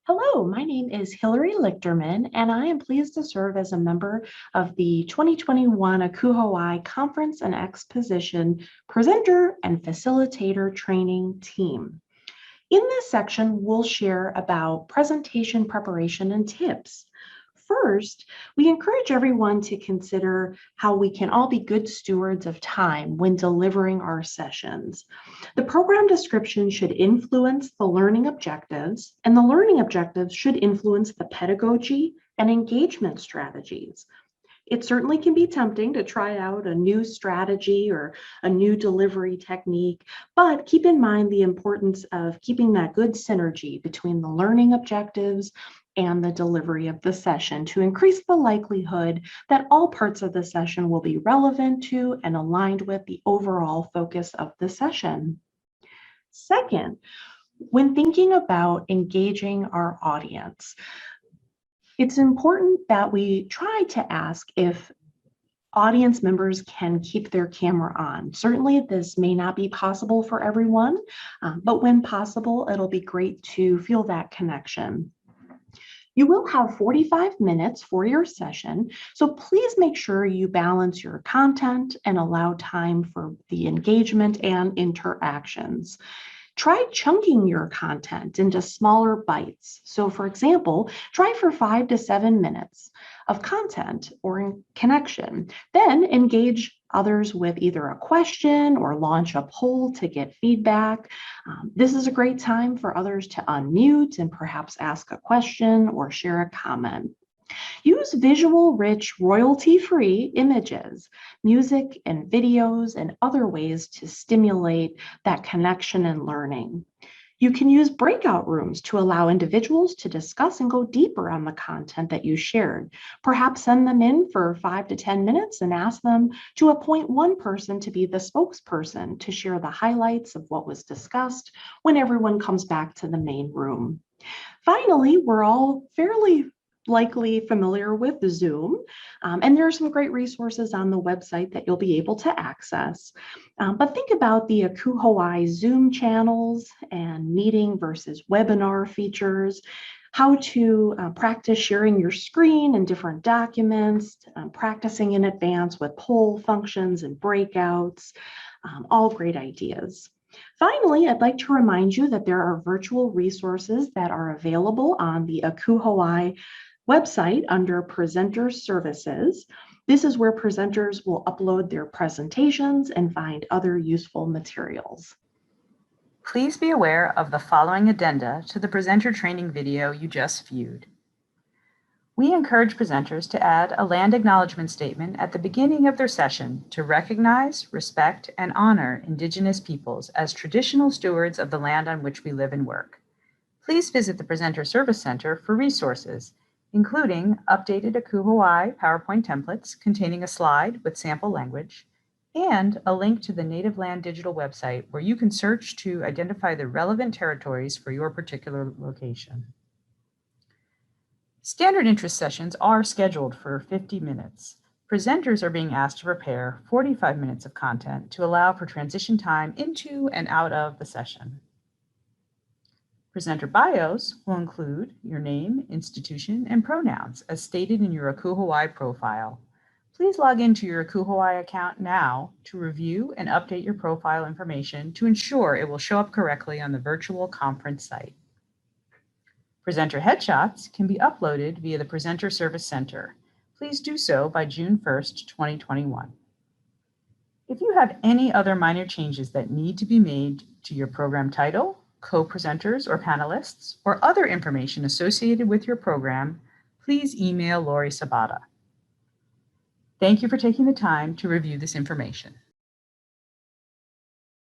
Hello, my name is Hillary Lichterman, and I am pleased to serve as a member of the 2021 ACUHO-I Conference and Exposition Presenter and Facilitator Training Team. In this section, we'll share about presentation preparation and tips. First, we encourage everyone to consider how we can all be good stewards of time when delivering our sessions. The program description should influence the learning objectives, and the learning objectives should influence the pedagogy and engagement strategies. It certainly can be tempting to try out a new strategy or a new delivery technique, but keep in mind the importance of keeping that good synergy between the learning objectives and the delivery of the session to increase the likelihood that all parts of the session will be relevant to and aligned with the overall focus of the session. Second, when thinking about engaging our audience, it's important that we try to ask if audience members can keep their camera on. Certainly, this may not be possible for everyone, but when possible, it'll be great to feel that connection. You will have 45 minutes for your session, so please make sure you balance your content and allow time for the engagement and interactions. Try chunking your content into smaller bites. So for example, try for 5 to 7 minutes of content or in connection. Then engage others with either a question or launch a poll to get feedback. This is a great time for others to unmute and perhaps ask a question or share a comment. Use visual, rich, royalty-free images, music and videos, and other ways to stimulate that connection and learning. You can use breakout rooms to allow individuals to discuss and go deeper on the content that you shared. Perhaps send them in for 5 to 10 minutes and ask them to appoint one person to be the spokesperson to share the highlights of what was discussed when everyone comes back to the main room. Finally, we're all fairly likely familiar with Zoom, and there are some great resources on the website that you'll be able to access. But think about the ACUHO-I Zoom channels and meeting versus webinar features, how to practice sharing your screen and different documents, practicing in advance with poll functions and breakouts, all great ideas. Finally, I'd like to remind you that there are virtual resources that are available on the ACUHO-I website under Presenter Services. This is where presenters will upload their presentations and find other useful materials. Please be aware of the following addenda to the presenter training video you just viewed. We encourage presenters to add a land acknowledgement statement at the beginning of their session to recognize, respect, and honor Indigenous peoples as traditional stewards of the land on which we live and work. Please visit the Presenter Service Center for resources, including updated ACUHO-I PowerPoint templates containing a slide with sample language, and a link to the Native Land Digital website where you can search to identify the relevant territories for your particular location. Standard interest sessions are scheduled for 50 minutes. Presenters are being asked to prepare 45 minutes of content to allow for transition time into and out of the session. Presenter bios will include your name, institution, and pronouns as stated in your ACUHO-I profile. Please log into your ACUHO-I account now to review and update your profile information to ensure it will show up correctly on the virtual conference site. Presenter headshots can be uploaded via the Presenter Service Center. Please do so by June 1st, 2021. If you have any other minor changes that need to be made to your program title, co-presenters or panelists, or other information associated with your program, please email Lori Sabata. Thank you for taking the time to review this information.